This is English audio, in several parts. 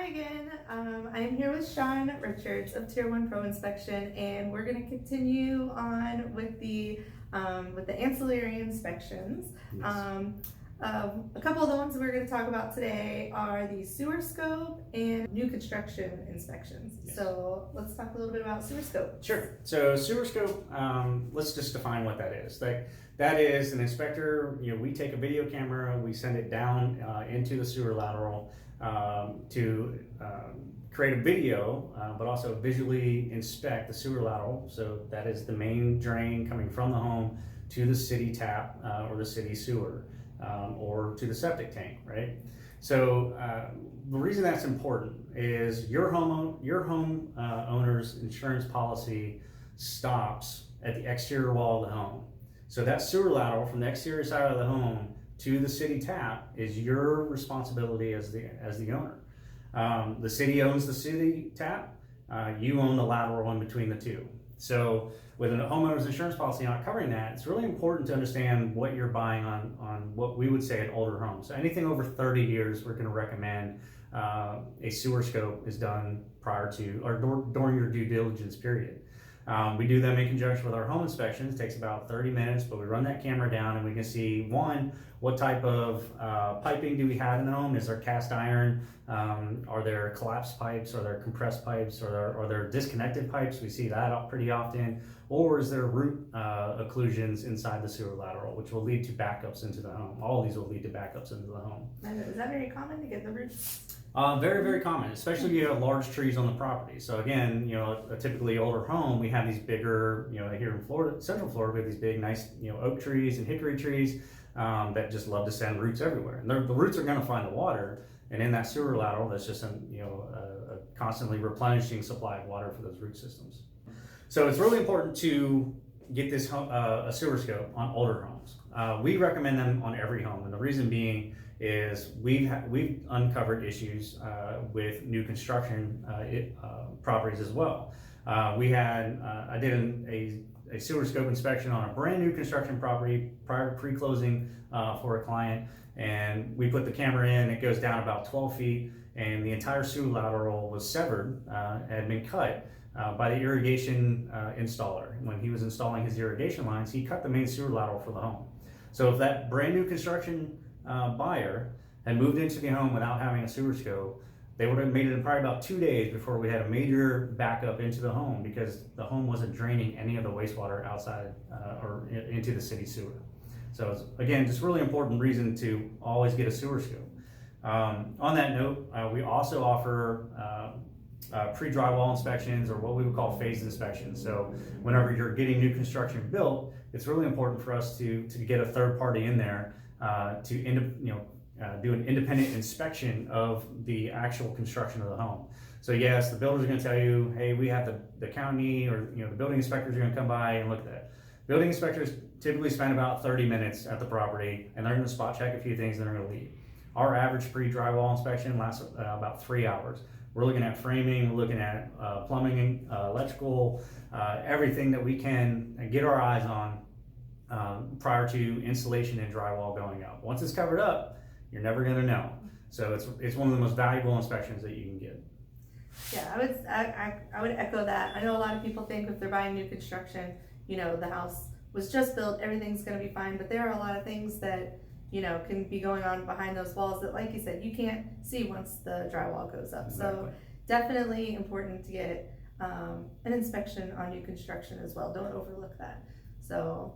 Hi again. I'm here with Sean Richards of Tier 1 Pro Inspection, and we're going to continue on with the ancillary inspections. Yes. A couple of the ones we're going to talk about today are the sewer scope and new construction inspections. Yes. So let's talk a little bit about sewer scope. Sure. So sewer scope, let's just define what that is. That is an inspector. We take a video camera, we send it down into the sewer lateral to create a video, but also visually inspect the sewer lateral. So that is the main drain coming from the home to the city tap or the city sewer. Or to the septic tank, right? So the reason that's important is your home owner's insurance policy stops at the exterior wall of the home. So that sewer lateral from the exterior side of the home to the city tap is your responsibility as the owner. The city owns the city tap. You own the lateral in between the two. So with a homeowner's insurance policy not covering that, it's really important to understand what you're buying on what we would say an older home. So anything over 30 years, we're going to recommend a sewer scope is done prior to or during your due diligence period. We do them in conjunction with our home inspections. It takes about 30 minutes, but we run that camera down and we can see, one, what type of piping do we have in the home? Is there cast iron? Are there collapsed pipes? Are there compressed pipes? Are there disconnected pipes? We see that pretty often. Or is there root occlusions inside the sewer lateral, which will lead to backups into the home? All of these will lead to backups into the home. Is that very common to get the roots? Very, very common, especially if you have large trees on the property. So again, a typically older home, we have these bigger, here in Florida, Central Florida, we have these big, nice, oak trees and hickory trees that just love to send roots everywhere. And the roots are going to find the water, and in that sewer lateral, that's just a constantly replenishing supply of water for those root systems. So it's really important to get this a sewer scope on older homes. We recommend them on every home, and the reason being is we've uncovered issues with new construction properties as well. I did a sewer scope inspection on a brand new construction property prior to pre-closing for a client, and we put the camera in. It goes down about 12 feet, and the entire sewer lateral was severed, had been cut by the irrigation installer. When he was installing his irrigation lines, he cut the main sewer lateral for the home. So if that brand new construction buyer had moved into the home without having a sewer scope, they would have made it in probably about 2 days before we had a major backup into the home because the home wasn't draining any of the wastewater outside or into the city sewer. So it's, again, just really important reason to always get a sewer scope. On that note, we also offer pre-drywall inspections, or what we would call phased inspections. So whenever you're getting new construction built, it's really important for us to get a third party in there to do an independent inspection of the actual construction of the home. So yes, the builders are going to tell you, hey, we have the county or the building inspectors are going to come by and look at that. Building inspectors typically spend about 30 minutes at the property, and they're going to spot check a few things and they're going to leave. Our average pre-drywall inspection lasts about 3 hours. We're looking at framing, we're looking at plumbing, electrical, everything that we can get our eyes on prior to insulation and drywall going up. Once it's covered up, you're never going to know. So it's one of the most valuable inspections that you can get. Yeah, I would echo that. I know a lot of people think if they're buying new construction, the house was just built, everything's going to be fine. But there are a lot of things that can be going on behind those walls that, like you said, you can't see once the drywall goes up. Exactly. So definitely important to get an inspection on new construction as well. Don't overlook that. So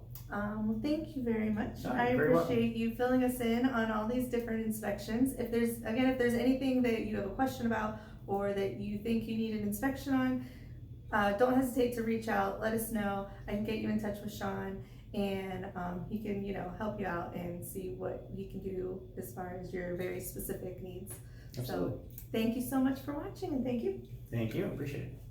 thank you very much. No, I appreciate you filling us in on all these different inspections. If there's anything that you have a question about or that you think you need an inspection on, don't hesitate to reach out. Let us know. I can get you in touch with Sean, and he can help you out and see what he can do as far as your very specific needs. Absolutely. So thank you so much for watching, and thank you. Thank you. Appreciate it.